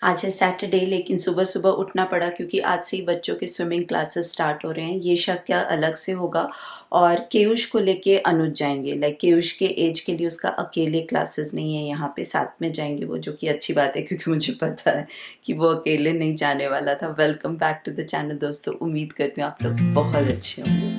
आज है सैटरडे लेकिन सुबह-सुबह उठना पड़ा क्योंकि आज से ही बच्चों के स्विमिंग क्लासेस स्टार्ट हो रहे हैं। ये शक्य अलग से होगा और केयुष को लेके अनुज जाएँगे। लाइक केयुष के एज के लिए उसका अकेले क्लासेस नहीं है यहाँ पे, साथ में जाएँगे वो, जो कि अच्छी बात है क्योंकि मुझे पता है कि वो अकेले नहीं जाने वाला था। Welcome back to the channel दोस्तों, उम्मीद करती हूँ आप लोग बहुत अच्छे होंगे।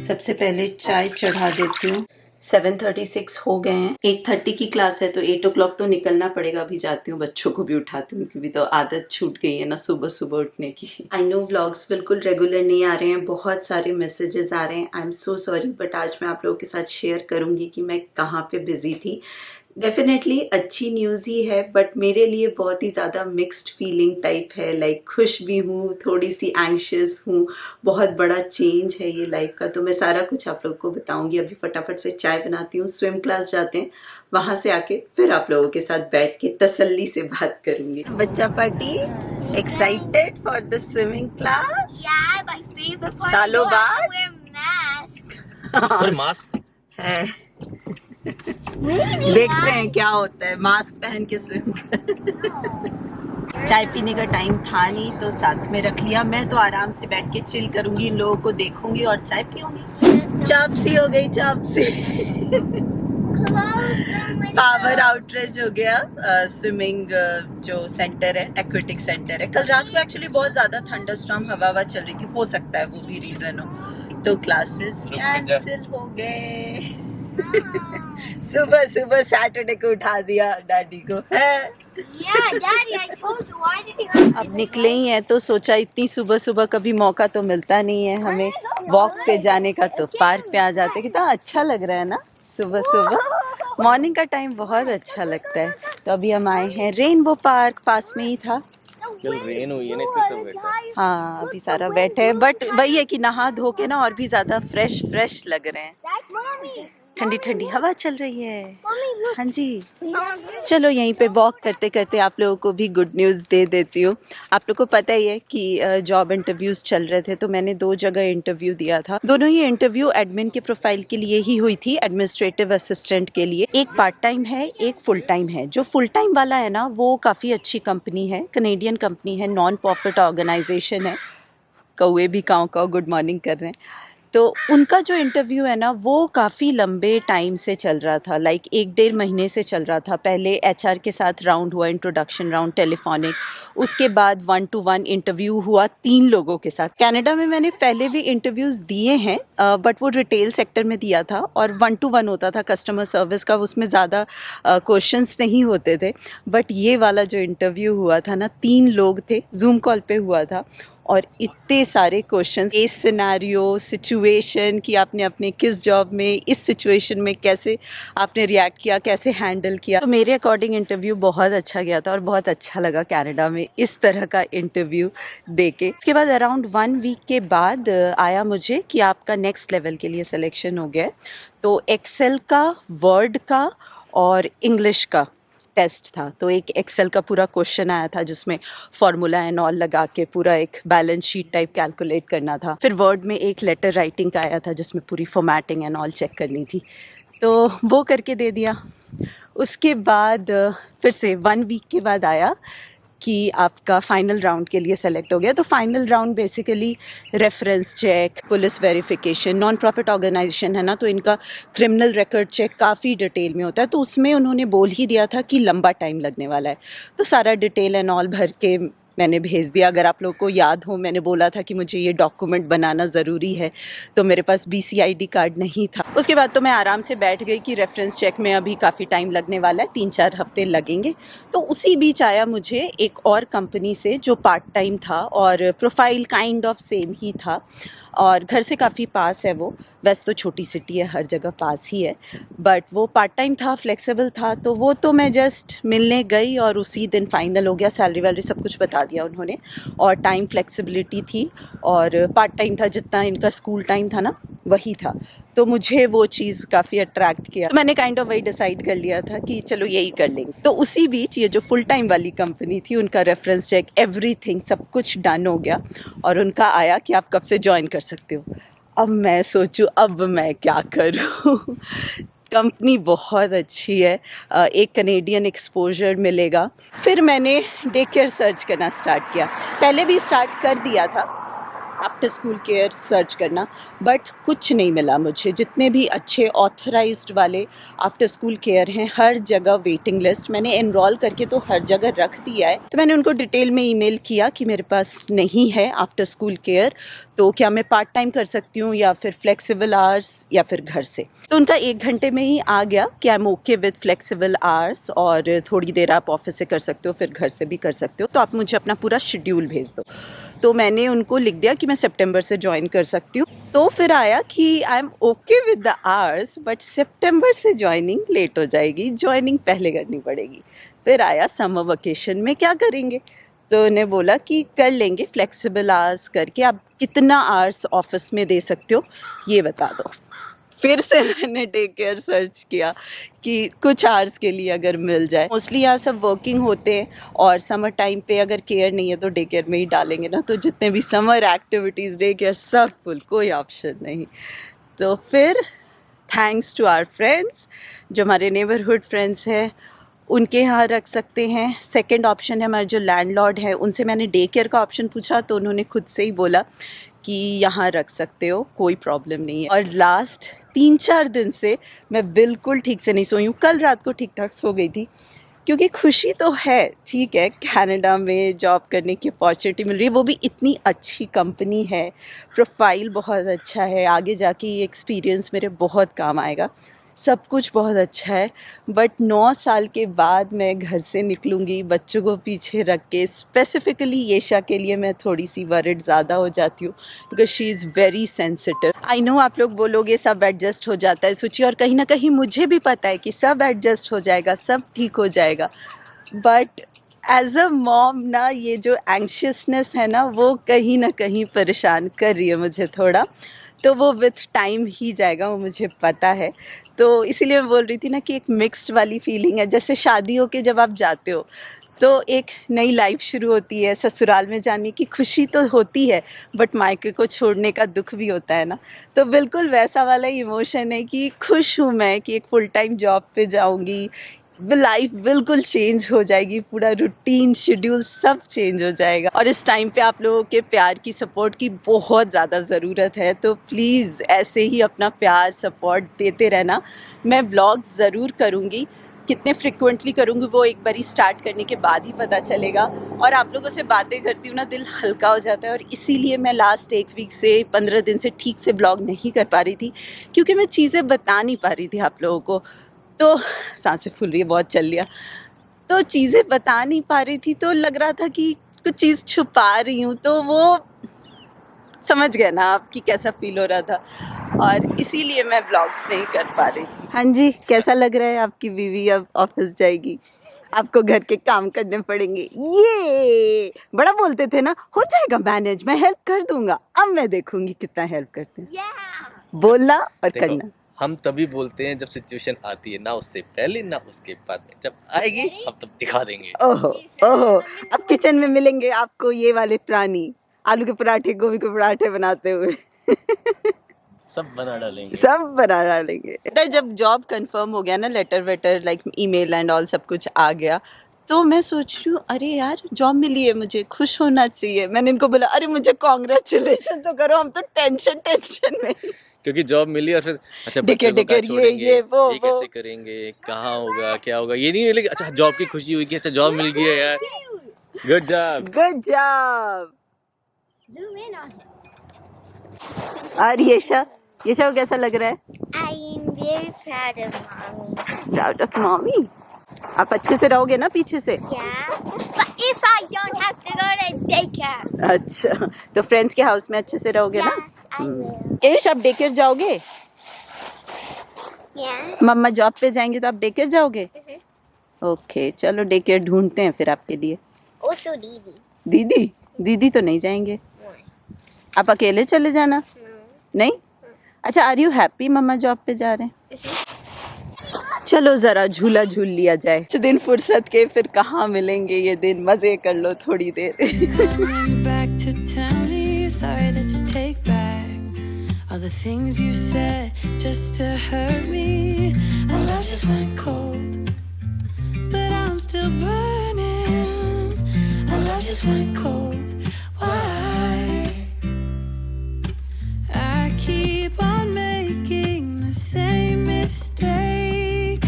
सबसे पहले चाय चढ़ा देती हूँ। 7:36 हो गए हैं। 8:30 की क्लास है तो 8 o'clock तो निकलना पड़ेगा। अभी जाती हूँ, बच्चों को भी उठाती हूँ क्योंकि तो आदत छूट गई है ना सुबह सुबह उठने की। आई नो व्लॉग्स बिल्कुल रेगुलर नहीं आ रहे हैं, बहुत सारे मैसेजेस आ रहे हैं। I am so sorry, but आज मैं आप लोगों के साथ शेयर करूंगी कि मैं कहाँ पे बिजी थी। डेफिनेटली अच्छी न्यूज़ ही है, बट मेरे लिए बहुत ही ज़्यादा मिक्स्ड फीलिंग टाइप है। लाइक खुश भी हूँ, थोड़ी सी एंग्शियस हूँ। बहुत बड़ा चेंज है ये लाइफ का, तो मैं सारा कुछ आप लोगों को बताऊंगी। अभी फटाफट से चाय बनाती हूँ, स्विम क्लास जाते हैं, वहाँ से आके फिर आप लोगों के साथ बैठ के तसल्ली से बात करूंगी। बच्चा party excited for the swimming class? Yeah, my favorite part. सालों You have बाद to wear mask. पर मास्क है। Maybe. देखते हैं क्या होता है मास्क पहन के स्विम कर। चाय पीने का टाइम था नहीं तो साथ में रख लिया। मैं तो आराम से बैठ के चिल करूंगी, इन लोगों को देखूंगी और चाय पीऊंगी। चॉपसी हो गई, चॉपसी। पावर आउटरेज हो गया। स्विमिंग जो सेंटर है, एक्वेटिक सेंटर है। कल रात को एक्चुअली बहुत ज्यादा थंडरस्टॉर्म हवा चल रही थी, हो सकता है वो भी रीजन हो। तो क्लासेस कैंसिल हो गए। सुबह सुबह सैटरडे को उठा दिया डैडी को है। Yeah, Daddy, I told you. Why did you have अब निकले ही हैं तो सोचा इतनी सुबह सुबह कभी मौका तो मिलता नहीं है हमें वॉक पे जाने का, तो पार्क पे आ जाते। कितना अच्छा लग रहा है ना सुबह सुबह, मॉर्निंग का टाइम बहुत अच्छा लगता है। तो अभी हम आए हैं रेनबो पार्क, पास में ही था। कल रेन हुई है ना इसलिए सब वैसा। हाँ अभी सारा बैठे हैं, बट वही है कि नहा धो के ना और भी ज्यादा फ्रेश लग रहे हैं। Mommy? ठंडी ठंडी हवा चल रही है। Mommy, look. हाँ जी, चलो यहीं पे वॉक करते करते आप लोगों को भी गुड न्यूज़ दे देती हूँ। आप लोगों को पता ही है कि जॉब इंटरव्यूज़ चल रहे थे, तो मैंने 2 जगह इंटरव्यू दिया था। दोनों ही इंटरव्यू एडमिन के प्रोफाइल के लिए ही हुई थी, एडमिनिस्ट्रेटिव असिस्टेंट के लिए। एक पार्ट टाइम है, एक फुल टाइम है। जो फुल टाइम वाला है ना वो काफ़ी अच्छी कंपनी है, कनेडियन कंपनी है, नॉन प्रॉफिट ऑर्गेनाइजेशन है। कौए भी काँव काँव गुड मॉर्निंग कर रहे हैं। तो उनका जो इंटरव्यू है ना वो काफ़ी लंबे टाइम से चल रहा था, लाइक 1-1.5 महीने से चल रहा था। पहले एचआर के साथ राउंड हुआ, इंट्रोडक्शन राउंड टेलीफोनिक, उसके बाद 1-to-1 इंटरव्यू हुआ 3 लोगों के साथ। कनाडा में मैंने पहले भी इंटरव्यूज़ दिए हैं, बट वो रिटेल सेक्टर में दिया था और 1-to-1 होता था कस्टमर सर्विस का, उसमें ज़्यादा क्वेश्चंस नहीं होते थे। बट ये वाला जो इंटरव्यू हुआ था ना, 3 लोग थे, जूम कॉल पे हुआ था और इतने सारे क्वेश्चंस, केस सिनेरियो, सिचुएशन कि आपने अपने किस जॉब में इस सिचुएशन में कैसे आपने रिएक्ट किया, कैसे हैंडल किया। तो मेरे अकॉर्डिंग इंटरव्यू बहुत अच्छा गया था और बहुत अच्छा लगा कनाडा में इस तरह का इंटरव्यू दे के। उसके बाद अराउंड 1 वीक के बाद आया मुझे कि आपका नेक्स्ट लेवल के लिए सिलेक्शन हो गया है। तो एक्सेल का, वर्ड का और इंग्लिश का टेस्ट था। तो एक एक्सेल का पूरा क्वेश्चन आया था जिसमें फार्मूला एंड ऑल लगा के पूरा एक बैलेंस शीट टाइप कैलकुलेट करना था। फिर वर्ड में एक लेटर राइटिंग का आया था जिसमें पूरी फॉर्मेटिंग एंड ऑल चेक करनी थी, तो वो करके दे दिया। उसके बाद फिर से 1 वीक के बाद आया कि आपका फाइनल राउंड के लिए सेलेक्ट हो गया। तो final round basically reference check, police verification, non profit organisation है ना, तो इनका क्रिमिनल रिकॉर्ड चेक काफ़ी डिटेल में होता है। तो उसमें उन्होंने बोल ही दिया था कि लंबा टाइम लगने वाला है। तो सारा डिटेल एंड ऑल भर के मैंने भेज दिया। अगर आप लोगों को याद हो, मैंने बोला था कि मुझे ये डॉक्यूमेंट बनाना ज़रूरी है, तो मेरे पास BCID कार्ड नहीं था। उसके बाद तो मैं आराम से बैठ गई कि रेफरेंस चेक में अभी काफ़ी टाइम लगने वाला है, 3-4 हफ्ते लगेंगे। तो उसी बीच आया मुझे एक और कंपनी से जो पार्ट टाइम था और प्रोफाइल काइंड ऑफ सेम ही था और घर से काफ़ी पास है वो। वैसे तो छोटी सिटी है, हर जगह पास ही है, बट वो पार्ट टाइम था, फ्लेक्सिबल था। तो वो तो मैं जस्ट मिलने गई और उसी दिन फाइनल हो गया। सैलरी वैलरी सब कुछ बता दिया उन्होंने और टाइम फ्लेक्सिबिलिटी थी और पार्ट टाइम था, जितना इनका स्कूल टाइम था ना वही था। तो मुझे वो चीज़ काफ़ी अट्रैक्ट किया, तो मैंने काइंड ऑफ वही डिसाइड कर लिया था कि चलो यही कर लेंगे। तो उसी बीच ये जो फुल टाइम वाली कंपनी थी, उनका रेफरेंस चेक, एवरीथिंग सब कुछ डन हो गया और उनका आया कि आप कब से ज्वाइन कर सकते हो। अब मैं सोचूं अब मैं क्या करूं। कंपनी बहुत अच्छी है, एक कनेडियन एक्सपोजर मिलेगा। फिर मैंने डे केयर सर्च करना स्टार्ट किया। पहले भी स्टार्ट कर दिया था आफ्टर स्कूल केयर सर्च करना, बट कुछ नहीं मिला मुझे। जितने भी अच्छे ऑथराइज्ड वाले आफ्टर स्कूल केयर हैं, हर जगह वेटिंग लिस्ट। मैंने एनरोल करके तो हर जगह रख दिया है। तो मैंने उनको डिटेल में ईमेल किया कि मेरे पास नहीं है आफ्टर स्कूल केयर, तो क्या मैं पार्ट टाइम कर सकती हूँ या फिर फ्लेक्सिबल आवर्स या फिर घर से। तो उनका 1 घंटे में ही आ गया कि I am okay with flexible hours, और थोड़ी देर आप ऑफिस से कर सकते हो, फिर घर से भी कर सकते हो, तो आप मुझे अपना पूरा शेड्यूल भेज दो। तो मैंने उनको लिख दिया कि मैं सितंबर से ज्वाइन कर सकती हूँ। तो फिर आया कि I am okay with the hours, but सितंबर से ज्वाइनिंग लेट हो जाएगी, ज्वाइनिंग पहले करनी पड़ेगी। फिर आया समर वेकेशन में क्या करेंगे, तो उन्हें बोला कि कर लेंगे फ्लेक्सिबल आवर्स करके, आप कितना आवर्स ऑफिस में दे सकते हो ये बता दो। फिर से मैंने डे केयर सर्च किया कि कुछ आवर्स के लिए अगर मिल जाए। मोस्टली यहाँ सब वर्किंग होते हैं, और समर टाइम पे अगर केयर नहीं है तो डे केयर में ही डालेंगे ना, तो जितने भी समर एक्टिविटीज़ डे केयर सब फुल, कोई ऑप्शन नहीं। तो फिर थैंक्स टू आवर फ्रेंड्स, जो हमारे नेबरहुड फ्रेंड्स हैं, उनके यहाँ रख सकते हैं। सेकंड ऑप्शन है हमारे जो लैंडलॉर्ड है, उनसे मैंने डे केयर का ऑप्शन पूछा तो उन्होंने खुद से ही बोला कि यहाँ रख सकते हो, कोई प्रॉब्लम नहीं है। और लास्ट 3-4 दिन से मैं बिल्कुल ठीक से नहीं सोई हूँ। कल रात को ठीक ठाक सो गई थी, क्योंकि खुशी तो है, ठीक है, कनाडा में जॉब करने की अपॉर्चुनिटी मिल रही है, वो भी इतनी अच्छी कंपनी है, प्रोफाइल बहुत अच्छा है, आगे जाके ये एक्सपीरियंस मेरे बहुत काम आएगा, सब कुछ बहुत अच्छा है। बट 9 साल के बाद मैं घर से निकलूँगी बच्चों को पीछे रख के। स्पेसिफ़िकली येशा के लिए मैं थोड़ी सी वरिड ज़्यादा हो जाती हूँ, because she is very sensitive. I know आप लोग बोलोगे सब एडजस्ट हो जाता है सोचिए, और कहीं ना कहीं मुझे भी पता है कि सब एडजस्ट हो जाएगा, सब ठीक हो जाएगा, बट एज अ मॉम ना ये जो एंग्शियसनेस है ना, वो कहीं ना कहीं परेशान कर रही है मुझे थोड़ा। तो वो विथ टाइम ही जाएगा, वो मुझे पता है। तो इसीलिए मैं बोल रही थी ना कि एक मिक्स्ड वाली फीलिंग है। जैसे शादी होके जब आप जाते हो तो एक नई लाइफ शुरू होती है, ससुराल में जाने की खुशी तो होती है, बट मायके को छोड़ने का दुख भी होता है ना। तो बिल्कुल वैसा वाला इमोशन है कि खुश हूँ मैं कि एक फुल टाइम जॉब पे जाऊँगी, लाइफ बिल्कुल चेंज हो जाएगी, पूरा रूटीन शेड्यूल सब चेंज हो जाएगा। और इस टाइम पे आप लोगों के प्यार की सपोर्ट की बहुत ज़्यादा ज़रूरत है, तो प्लीज़ ऐसे ही अपना प्यार सपोर्ट देते रहना। मैं व्लॉग ज़रूर करूँगी, कितने फ्रिक्वेंटली करूँगी वो एक बारी स्टार्ट करने के बाद ही पता चलेगा। और आप लोगों से बातें करती हूँ ना, दिल हल्का हो जाता है, और इसीलिए मैं लास्ट 1 वीक से 15 दिन से ठीक से ब्लॉग नहीं कर पा रही थी, क्योंकि मैं चीज़ें बता नहीं पा रही थी आप लोगों को। तो सांसें फूल रही है, बहुत चल लिया, तो चीज़ें बता नहीं पा रही थी, तो लग रहा था कि कुछ चीज़ छुपा रही हूँ, तो वो समझ गए ना आप कि कैसा फील हो रहा था, और इसीलिए मैं ब्लॉग्स नहीं कर पा रही थी। हाँ जी, कैसा लग रहा है? आपकी बीवी अब ऑफिस जाएगी, आपको घर के काम करने पड़ेंगे। ये बड़ा बोलते थे ना, हो जाएगा मैनेज, मैं हेल्प कर दूंगा। अब मैं देखूंगी कितना हेल्प करते हैं। Yeah. बोलना और देखो, करना। हम तभी बोलते हैं जब सिचुएशन आती है, ना उससे पहले ना उसके बाद में। जब आएगी हम तब दिखा देंगे। ओहो ओहो, अब किचन में मिलेंगे आपको ये वाले प्राणी, आलू के पराठे, गोभी के पराठे बनाते हुए। सब बना डालेंगे, सब बना डालेंगे। जब जॉब कंफर्म हो गया ना, लेटर वेटर लाइक ईमेल एंड ऑल सब कुछ आ गया, तो मैं सोच रही हूँ अरे यार जॉब मिली है, मुझे खुश होना चाहिए। मैंने इनको बोला अरे मुझे कॉन्ग्रेचुलेशन तो करो, हम तो टेंशन में। क्योंकि जॉब मिली और फिर अच्छा डिकर बच्चों को कहाँ डिकर छोड़ेंगे, ये वो कैसे करेंगे, कहाँ होगा, क्या होगा, ये नहीं मिलेगा। अच्छा जॉब की खुशी हुई कि अच्छा जॉब मिल गई है यार, good job. Good job. Zoom in on it. और येशा को कैसा लग रहा है? I am very proud of mommy. Proud of mommy. आप अच्छे से रहोगे ना पीछे से? Yeah. But if I don't have to go to daycare. अच्छा, तो फ्रेंड्स के हाउस में अच्छे से रहोगे ना? Yes, I will. एश आप डेकेयर जाओगे? Yes. मम्मा जॉब पे जाएंगे तो आप डेकेयर जाओगे? ओके, चलो डेकेयर ढूंढते हैं फिर आपके लिए। Also Didi. दीदी तो नहीं जाएंगे, आप अकेले चले जाना। No. नहीं? अच्छा, आर यू हैप्पी मम्मा जॉब पे जा रहे हैं? चलो जरा झूला झूल लिया जाए। कुछ दिन फुर्सत के, फिर कहाँ मिलेंगे ये दिन, मजे कर लो थोड़ी देर। Coming back to town, sorry that you take back All the things you said just to hurt me. Our love just went cold, but I'm still burning. Our love just went cold. Why? I keep on making the same mistake.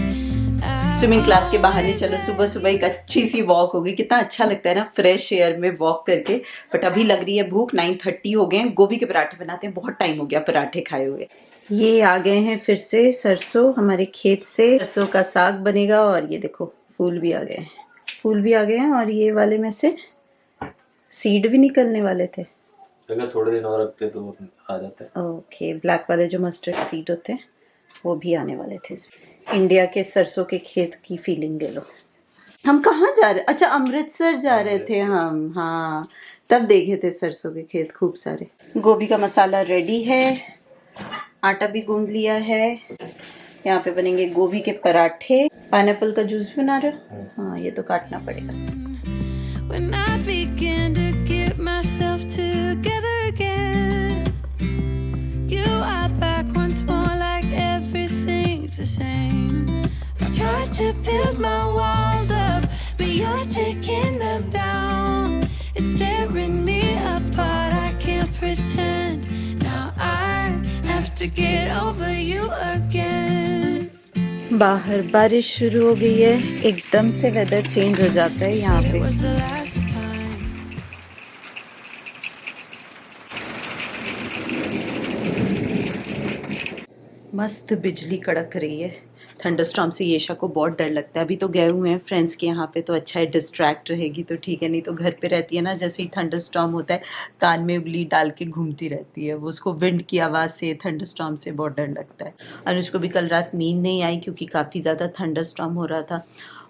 Swimming class के बहाने चलो सुबह सुबह एक अच्छी सी walk होगी। कितना अच्छा लगता है ना फ्रेश एयर में वॉक करके। बट अभी लग रही है भूख, 9:30 हो गए हैं। गोभी के पराठे बनाते हैं, बहुत टाइम हो गया पराठे खाए हुए। ये आ गए हैं फिर से सरसों हमारे खेत से। सरसों का साग बनेगा और ये देखो फूल भी आ गए हैं, फूल भी आ गए हैं और ये वाले में से सीड भी निकलने वाले थे। अगर थोड़े दिन और रखते तो आ जाता है। ओके, ब्लैक वाले जो मस्टर्ड सीड होते हैं वो भी आने वाले थे। इंडिया के सरसों के खेत की फीलिंग ले लो। हम कहाँ जा रहे? अच्छा, अमृतसर जा रहे थे हम। हाँ, तब देखे थे सरसों के खेत खूब सारे। गोभी का मसाला रेडी है, आटा भी गूंद लिया है। यहाँ पे बनेंगे गोभी के पराठे। पाइनएप्पल का जूस भी बना रहे हो? हाँ, ये तो काटना पड़ेगा। When I begin to get myself together again, you are back once more like everything's the same. I tried to build my walls up, but you're taking them down. It's tearing me apart, I can't pretend. Now I have to get over you again. बाहर बारिश शुरू हो गई है, एकदम से weather change हो जाता है यहाँ It पे। was the last time. मस्त बिजली कड़क रही है। थंडरस्टॉर्म से येशा को बहुत डर लगता है। अभी तो गए हुए हैं फ्रेंड्स के यहाँ पे, तो अच्छा है डिस्ट्रैक्ट रहेगी तो ठीक है, नहीं तो घर पे रहती है ना, जैसे ही थंडरस्टॉर्म होता है कान में उंगली डाल के घूमती रहती है। वो उसको विंड की आवाज़ से, थंडरस्टॉर्म से बहुत डर लगता है। अनुज को भी कल रात नींद नहीं आई क्योंकि काफ़ी ज़्यादा थंडरस्टॉर्म हो रहा था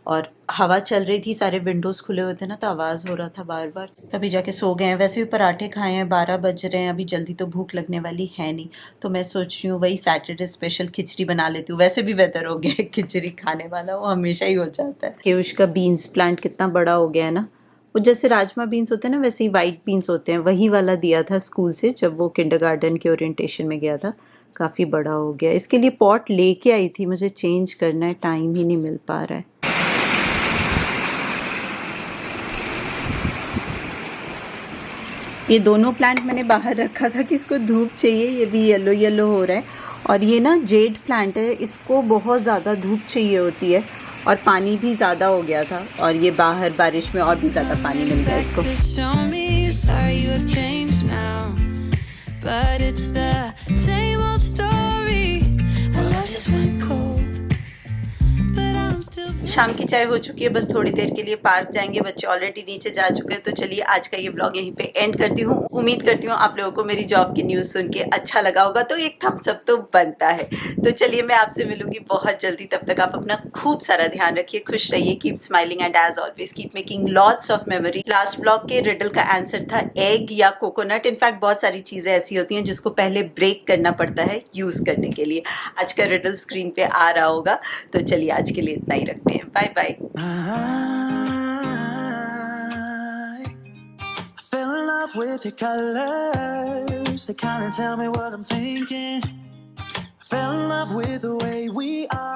और हवा चल रही थी, सारे विंडोज़ खुले हुए थे ना, तो आवाज़ हो रहा था बार बार। तभी जाके सो गए हैं। वैसे भी पराठे खाए हैं, 12 बज रहे हैं, अभी जल्दी तो भूख लगने वाली है नहीं। तो मैं सोच रही हूँ वही सैटरडे स्पेशल खिचड़ी बना लेती हूँ। वैसे भी वेदर हो गया है खिचड़ी खाने वाला, वो हमेशा ही हो जाता है। केवश का बीन्स प्लांट कितना बड़ा हो गया है ना। वो जैसे राजमा बीन्स होते हैं ना, वैसे ही वाइट बीन्स होते हैं। वही वाला दिया था स्कूल से जब वो किंडरगार्टन के ओरिएंटेशन में गया था। काफ़ी बड़ा हो गया। इसके लिए पॉट लेके आई थी, मुझे चेंज करना है, टाइम ही नहीं मिल पा रहा है। ये दोनों प्लांट मैंने बाहर रखा था कि इसको धूप चाहिए। ये भी येलो येलो हो रहा है। और ये ना जेड प्लांट है, इसको बहुत ज़्यादा धूप चाहिए होती है और पानी भी ज़्यादा हो गया था और ये बाहर बारिश में और भी ज़्यादा पानी मिल गया इसको। To show me sorry you have changed now, but it's the same old story. Our love just went cold, but I'm still. शाम की चाय हो चुकी है, बस थोड़ी देर के लिए पार्क जाएंगे। बच्चे ऑलरेडी नीचे जा चुके हैं। तो चलिए आज का ये ब्लॉग यहीं पे एंड करती हूँ। उम्मीद करती हूँ आप लोगों को मेरी जॉब की न्यूज़ सुन के अच्छा लगा होगा, तो एक थम्स अप तो बनता है। तो चलिए मैं आपसे मिलूंगी बहुत जल्दी। तब तक आप अपना खूब सारा ध्यान रखिए, खुश रहिए, keep smiling and as always keep making lots of memory. Last blog के रिडल का आंसर था एग या कोकोनट। इनफैक्ट बहुत सारी चीज़ें ऐसी होती हैं जिसको पहले ब्रेक करना पड़ता है यूज़ करने के लिए। आज का रिडल स्क्रीन पे आ रहा होगा। तो चलिए आज के लिए इतना ही रखते हैं। Bye bye. I fell in love with your colors. They kind of tell me what I'm thinking. I fell in love with the way we are.